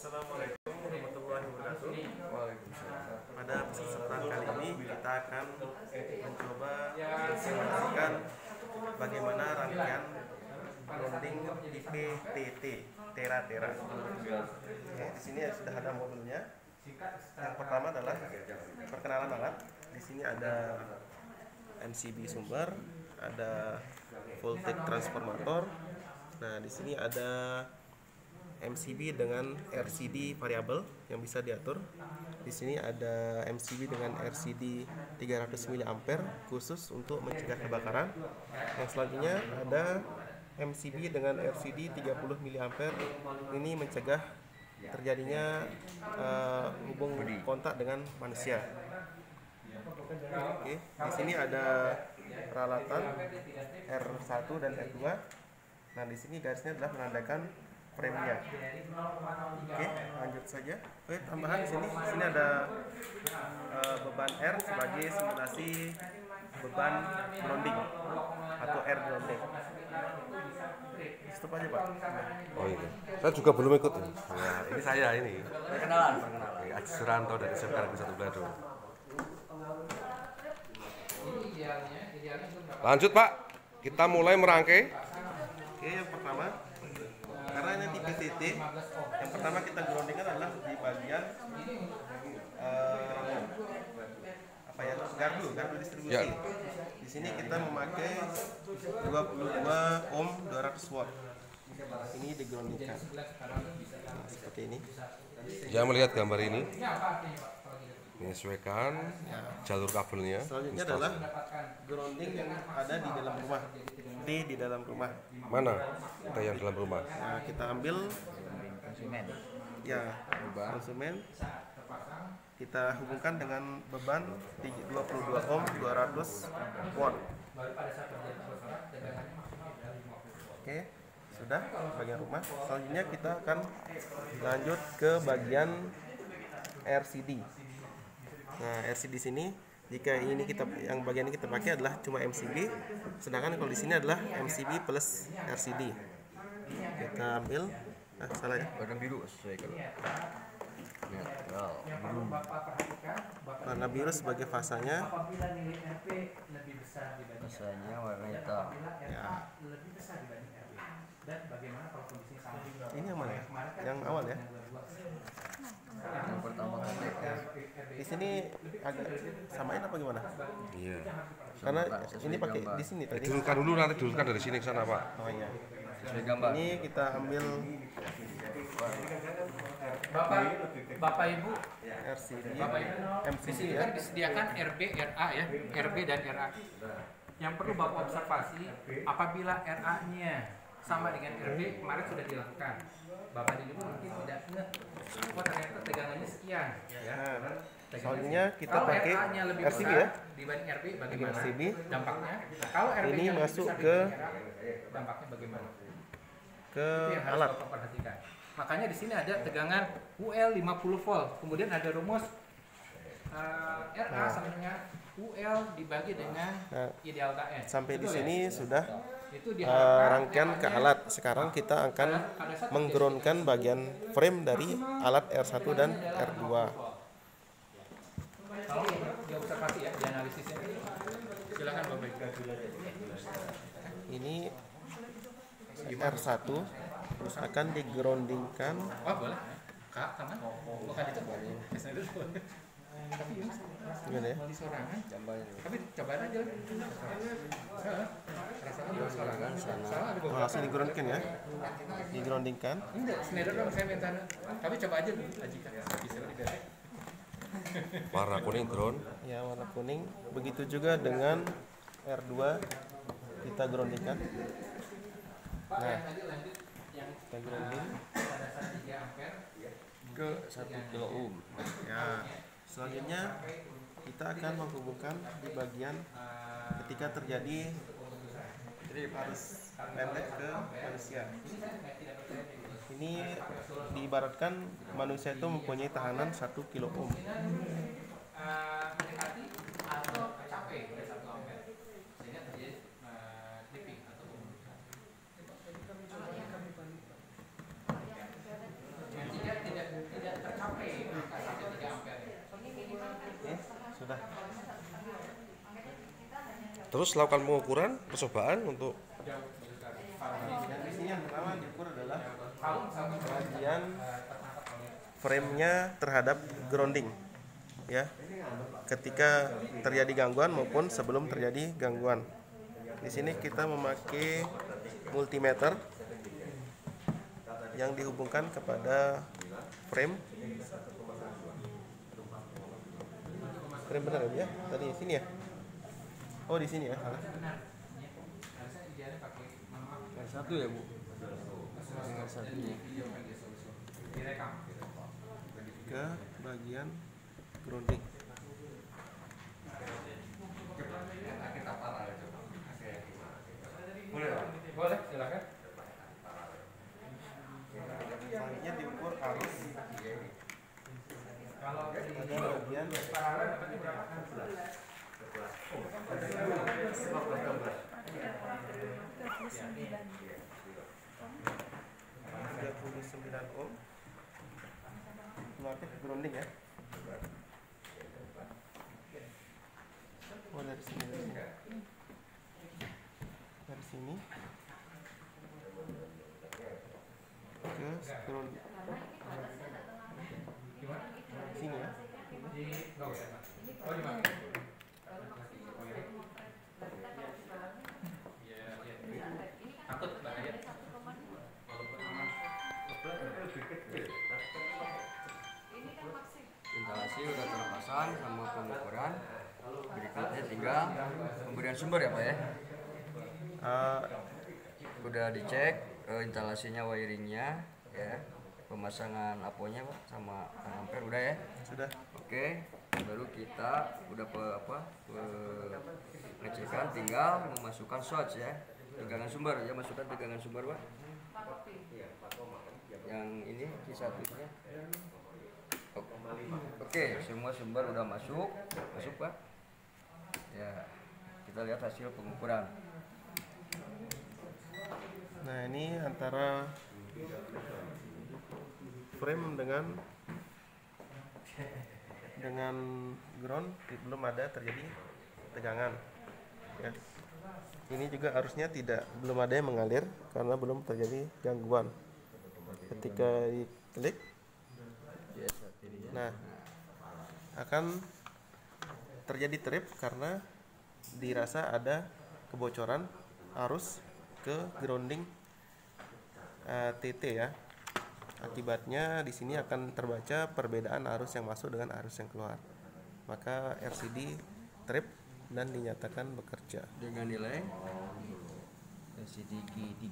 Assalamualaikum warahmatullahi wabarakatuh. Waalaikumsalam. Pada kesempatan kali ini kita akan mencoba mensimulasikan bagaimana rangkaian grounding IPTT Tera. Oke, di sini sudah ada modulnya. Yang pertama adalah perkenalan alat. Di sini ada MCB sumber, ada voltage transformator. Nah, di sini ada MCB dengan RCD variabel yang bisa diatur. Di sini ada MCB dengan RCD 300 mA khusus untuk mencegah kebakaran. Yang selanjutnya ada MCB dengan RCD 30 mA. Ini mencegah terjadinya hubung kontak dengan manusia. Oke, di sini ada peralatan R1 dan R2. Nah, di sini garisnya adalah menandakan frame-nya. Oke, lanjut saja. Oke, tambahan di sini ada beban R sebagai simulasi beban grounding atau R grounding. Stop aja, Pak. Oh iya, saya juga belum ikut. Nah, ini saya ini. Perkenalan. Aji Suranto dari SMK Negeri 1 Belado. Lanjut Pak, kita mulai merangkai. Oke, yang pertama, karena ini di PTT, yang pertama kita groundingkan adalah di bagian gardu distribusi. Ya. Di sini kita memakai 22 ohm 200 watt. Ini digroundingkan. Nah, seperti ini. Jangan melihat gambar ini. Menyesuaikan jalur kabelnya. Selanjutnya adalah grounding yang ada di dalam rumah. Di dalam rumah. Mana? Kita yang dalam rumah. Nah, kita ambil Konsumen. ya konsumen. Kita hubungkan dengan beban 22 ohm 200 watt. Oke, sudah bagian rumah. Selanjutnya kita akan lanjut ke bagian RCD. Nah, RCD sini jika ini yang bagian ini kita pakai adalah cuma MCB, sedangkan kalau di sini adalah MCB plus RCD. Kita ambil, salah ya. Warna biru sesuaikan. Warna biru sebagai fasanya. Rasanya warna hitam. Ya. Ini yang mana? Yang awal ya. Yang pertama kali. Di sini agak samain apa gimana? Iya. Karena ini pakai di sini tadi. Dulukan dulu, nanti dulukan dari sini ke sana Pak. Oh iya. Sesuai gambar. Ini kita ambil Bapak Ibu, RCD, Bapak Ibu, di MCB sini ya. kan disediakan RB, RA ya, RB dan RA. Yang perlu Bapak observasi, apabila RA-nya sama dengan RB, kemarin sudah dilakukan. Bapak di rumah mungkin tidak ingat, oh ternyata tegangannya sekian. Ya. Nah, soalnya kita Kalau pakai RA-nya lebih RCB besar ya. dibanding RB, bagaimana RCB. dampaknya? Kalau RB Ini nya lebih masuk besar ke dibanding RA, dampaknya bagaimana? Ke Itu yang harus alat. Bapak perhatikan. Makanya di sini ada tegangan UL 50 volt. Kemudian ada rumus RA sama dengan UL dibagi dengan I delta N. Sampai di Betul sini ya? sudah Itu diharapkan rangkaian ke RA-nya alat. Sekarang kita akan menggroundkan bagian frame dari alat R1 dan R2. Kalau diobservasi ya, dianalisisnya. Silakan Bapak. Ini R1 akan digroundingkan. Oh boleh. Kak, teman. Bukan itu. Tapi ini Gimana ya? di sorangan. Tapi cobain aja. Rasanya di sorangan. Salah ada Oh, langsung digroundkan ya. Digroundingkan. Enggak, Schneider dong saya minta. Tapi coba aja dulu, Ajika. Bisa diberes. Warna kuning ground. Ya, warna kuning. Begitu juga dengan R2 kita groundingkan. Nah, kita grounding Ke 1 kilo ohm. ya. Selanjutnya kita akan menghubungkan di bagian ketika terjadi arus pendek ke manusia. Ini diibaratkan manusia itu mempunyai tahanan 1 kilo ohm. Sudah. Terus lakukan pengukuran percobaan untuk Yang di sini yang pertama diukur adalah bagian frame-nya terhadap grounding, ya. Ketika terjadi gangguan maupun sebelum terjadi gangguan. Di sini kita memakai multimeter yang dihubungkan kepada frame. Frame benar ya? Tadi di sini ya? Oh, di sini ya. Salah. Yang satu ya bu. Yang satunya. Ke bagian grounding. Boleh, silakan. Selanjutnya diukur arus Kalau pada bagian paralel berarti berapa? 39 ohm. Keluarnya ke grounding ya. Oh, dari sini. Dari sini ke ground. Sini ya. Di nggak usah. Oh, di mana? Takut bahaya. Instalasi udah terpasang sama pengukuran. Berikutnya tinggal pemberian sumber ya Pak ya. Udah dicek instalasinya, wiringnya ya, pemasangan aponya Pak sama ampere udah ya. Sudah. Oke, baru kita udah ngecekan, tinggal memasukkan source ya, tegangan sumber ya, masukkan tegangan sumber Pak. Yang ini kisatunya. Oke, semua sumber udah masuk Pak. Ya, kita lihat hasil pengukuran. Nah, ini antara frame dengan ground belum ada terjadi tegangan. Ya. Ini juga harusnya belum ada yang mengalir karena belum terjadi gangguan. Ketika diklik, nah akan terjadi trip karena dirasa ada kebocoran arus ke grounding TT ya. Akibatnya di sini akan terbaca perbedaan arus yang masuk dengan arus yang keluar. Maka RCD trip dan dinyatakan bekerja. Dengan nilai LCD G3.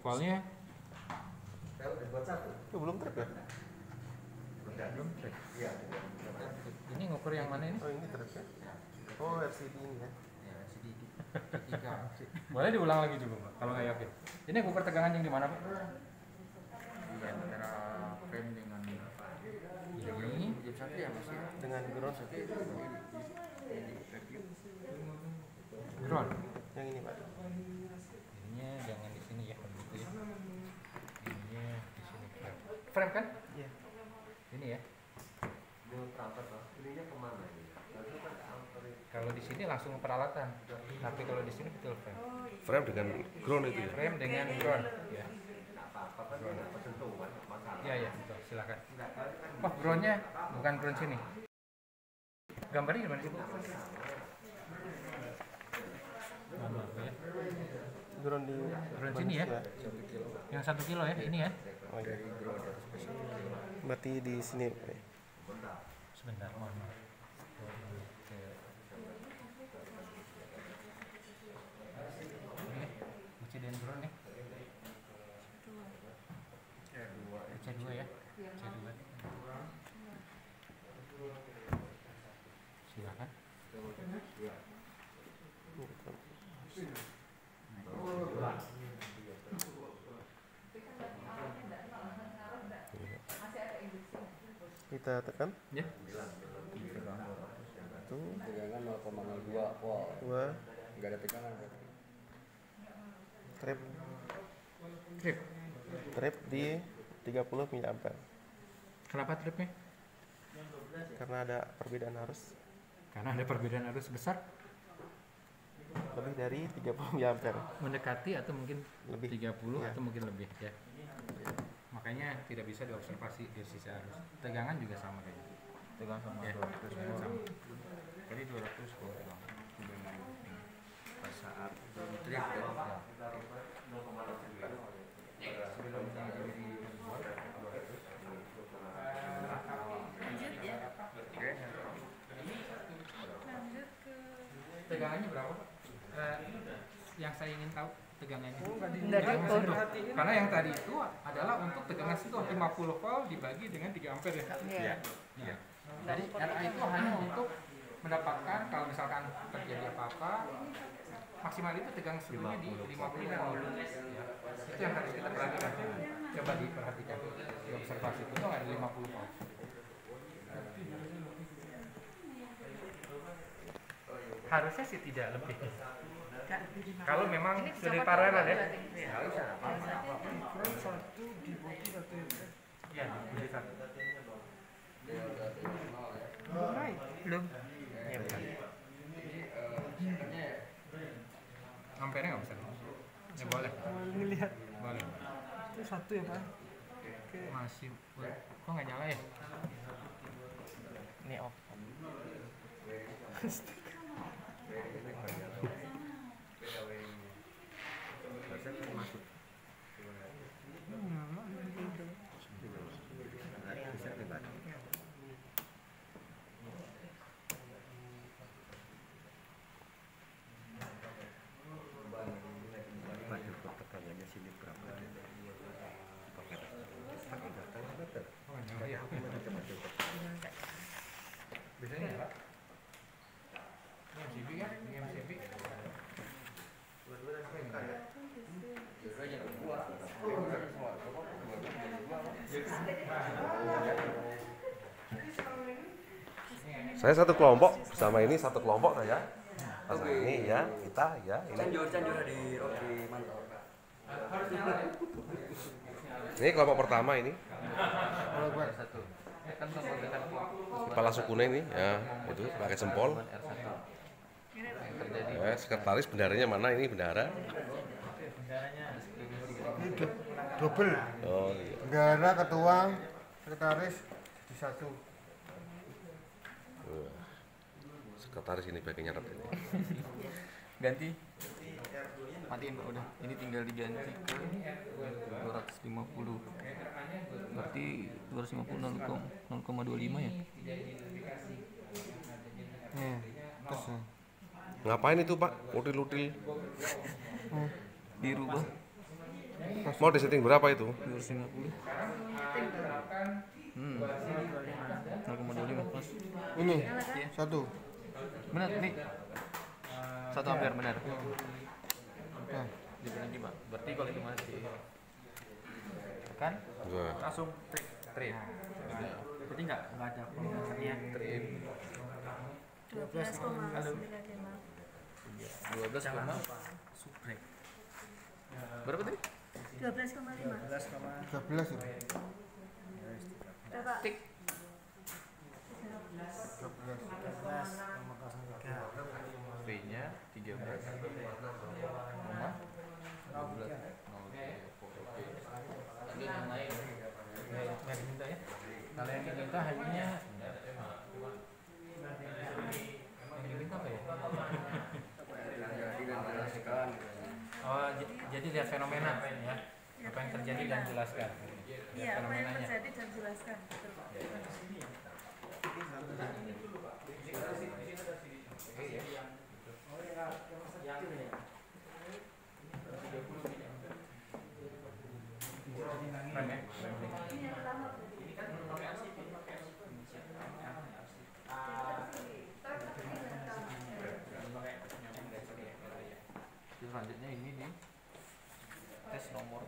File-nya Itu belum trip ya? belum trip. Ini ngukur yang mana ini? Oh, ini trip ya? Oh, RCD ini ya. LCD G3. Boleh diulang lagi juga Pak, kalau nggak yakin. Ini ngukur tegangan yang di mana Pak? Di antara frame dengan ini. satu ya Mas ya. Dengan ground Ground. yang ini Pak. Ininya jangan di sini ya, begitu ya. Ininya di sini frame. Frame kan? Iya. Ini ya. Kalau di sini langsung peralatan, tapi kalau di sini betul frame. frame dengan ground itu ya. Frame dengan ground. Ya. Iya ya, betul. Silakan. Oh, groundnya bukan ground sini. Gambarnya gimana sih Bu? Ya. Ground di Ground sini ya? Yang 1 kilo ya, ini ya? Oh, iya. Berarti di sini Pak. Sebentar, mohon maaf. Ini dan ground nih. C2 ya? C2. Silakan. Kita tekan. Ya. Itu Tegangan 0,02 volt. 2 Enggak ada tegangan berarti. trip Trip. di 30 mA. Kenapa tripnya? karena ada perbedaan arus Karena ada perbedaan arus besar, lebih dari 30 mA. mendekati atau mungkin Lebih. 30 Ya. atau mungkin lebih ya. Makanya tidak bisa diobservasi dari sisi arus. Tegangan juga sama kayaknya. Tegang sama Ya, 200 tegangan sama. Tadi 200 kalau tegang. Pas saat trip ya. Sebelum dibuat 200. Lanjut ya. Oke. Lanjut ke Tegangannya berapa, Pak? Yang saya ingin tahu tegangannya. Nggak Yang diukur. sentuh. Karena yang tadi itu adalah untuk tegangan sentuh 50 volt dibagi dengan 3 ampere ya. Iya. Nah, jadi RA itu hanya untuk mendapatkan kalau misalkan terjadi apa-apa, maksimal itu tegangan sentuhnya di 50 volt. Ya. Itu yang harus kita perhatikan. Coba diperhatikan. Di observasi itu ada 50 volt. Harusnya sih tidak lebih. Kalau memang Ini sudah kecamatan paralel ya. berarti? Iya. Iya, jadi satu. Belum. Iya, benar. Ampere nggak bisa? Ya boleh. Ngelihat Boleh. itu satu ya Pak. Masih. Kok nggak nyala ya? Ini off. Oh, nyala ya. Biasanya nyala. Ini MCB kan? Ini MCB. Saya satu kelompok bersama ini satu kelompok ya. Pasang ini ya kita ya ini. Canjur di Rocky mantap. Ini kelompok pertama ini. Satu. Kan pembentukan Kepala sukunya ini ya itu pakai jempol. Ya, sekretaris bendaranya mana ini bendara? Ini double. Oh iya. Bendara, ketua, sekretaris di satu. Wah, sekretaris ini pakai nyatet ini. ganti. Matiin Pak udah. Ini tinggal diganti ke 250. Berarti 250 0,25 ya. Nih, terus ya. Ngapain itu Pak? Util-util. Dirubah Mau disetting berapa itu? 250. 0,25 Mas. Ini satu. Benar nih. 1 ampere benar. Nah, Diganti Pak. Berarti kalau itu masih kan Wah. langsung trip. Berarti enggak ada pengaruhnya trip. 12,95. 12 koma subrek. Berapa tadi? 12,5. 13 itu. Berapa? Tik. 13. V-nya 13. Koma 12. Oke. Lanjut yang lain. Nggak diminta ya? Kalau yang diminta hanya yang diminta apa ya? Jadi dan jelaskan. Oh, jadi lihat fenomena ya. Apa yang terjadi dan jelaskan. Lihat Iya, apa yang fenomenanya. terjadi dan jelaskan. Betul. Keren ya? Ini yang pertama. Terus selanjutnya ini di tes nomor 2.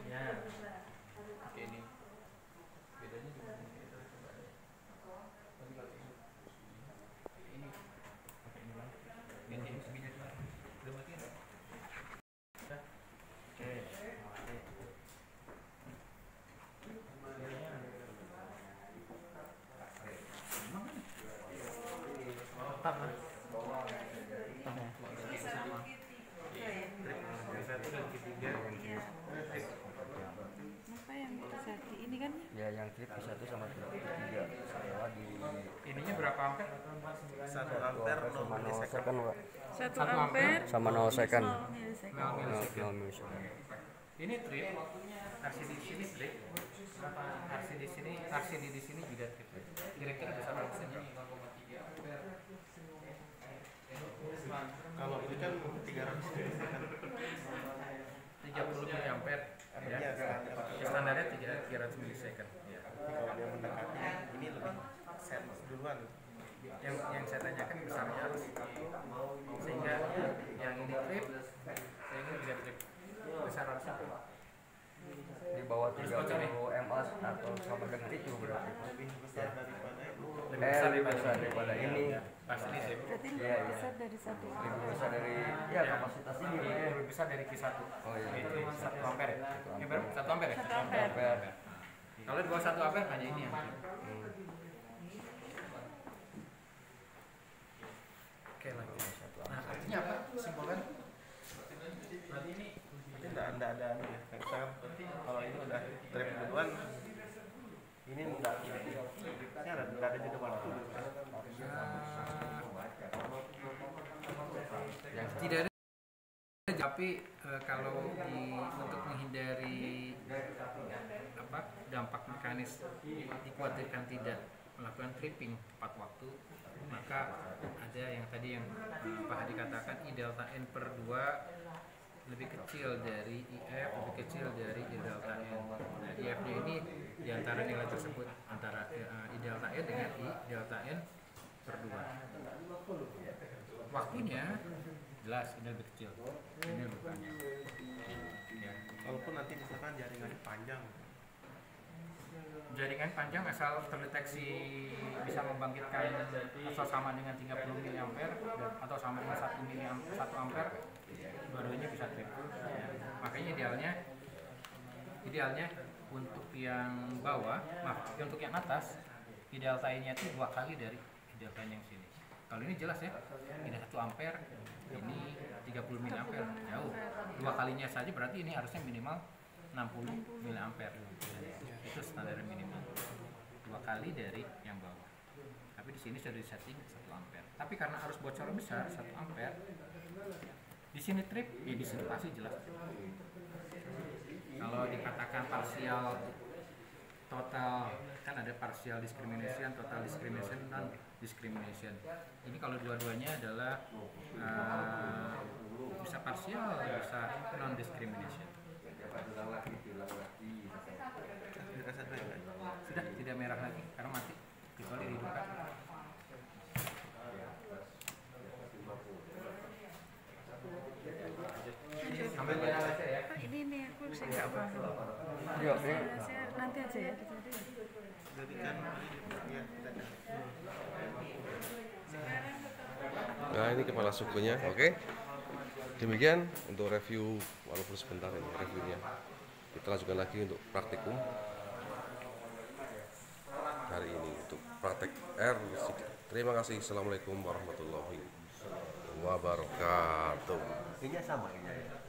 Ya. Oke ini bedanya di mana? Ini ganti USB-nya dulu. Udah mati ya? Oke. yang trip P1 sama trip P3 setelah di Ininya berapa ampere? 1 ampere 0 sama 0 milisecond. second Pak. 1 1 ampere Sama 0 second. 0 milisecond. 0 milisecond. 0 milisecond. Ini trip, RCD di sini trip, RCD di sini juga trip. Kira-kira bisa berapa persen? Kalau ini kan 300 milisecond. 30 miliampere. Ya. Iya, standar. Standarnya 300 milisecond. Ya. Tapi kalau dia mendekati ini lebih set duluan. Yang saya tanyakan besarnya harus sehingga yang ini trip, yang ini juga trip. Besar harusnya berapa? Di bawah Terus 30 bocor nih? mA atau sama dengan itu berarti. Lebih besar daripada itu. Lebih besar Lebih besar daripada ini. Ya, pasti trip. Berarti Iya, iya. besar dari 1 Lebih besar dari ya kapasitas ini Pak, ya. Lebih besar dari Q1. Oh iya. Itu 1 ampere. Ini berapa? 1 ampere ya? 1 ampere. Ampere. Kalau di bawah 1 ampere hanya ini yang trip. Hmm. Oke lanjut. Nah, artinya apa? Simpulkan. Berarti ini Tapi enggak ada anu ya. Kayak misalkan kalau ini udah trip duluan ini enggak ini ada juga warna. tidak ada tapi kalau untuk menghindari apa dampak mekanis dikhawatirkan tidak melakukan tripping tepat waktu, maka ada yang tadi yang Pak Hadi katakan I delta N per 2 lebih kecil dari IF, lebih kecil dari I delta N. Nah, IF-nya ini diantara nilai tersebut antara I delta N dengan I delta N per 2. Waktunya jelas ini lebih kecil, ini lebih panjang. Ya. Walaupun nanti misalkan jaringannya panjang. Jaringan panjang asal terdeteksi bisa membangkitkan asal sama dengan 30 mA atau sama dengan 1 ampere, dua-duanya bisa trip. Ya. Makanya idealnya untuk yang bawah, untuk yang atas, I delta nya itu 2 kali dari I delta yang sini. Kalau ini jelas ya, ini 1 ampere, ini 30 mA, jauh. 2 kalinya saja berarti ini harusnya minimal 60 mA. Itu standar minimal. 2 kali dari yang bawah. Tapi di sini sudah disetting 1 ampere. Tapi karena arus bocor besar 1 ampere, di sini trip, ya di sini pasti jelas. Kalau dikatakan parsial total, kan ada partial discrimination, total discrimination, non discrimination. Ini kalau dua-duanya adalah bisa parsial, bisa non discrimination. Sudah tidak merah lagi karena mati kecuali dihidupkan. Ambil penjelasan ya. Pak, ini aku saya nggak paham. Iya, Saya nanti aja ya di tadi. Jadi kan ya Nah, ini kepala sukunya, oke. Demikian untuk review, walaupun sebentar ini reviewnya. Kita lanjutkan lagi untuk praktikum hari ini untuk praktek R. Terima kasih. Assalamualaikum warahmatullahi wabarakatuh. Ini sama ini.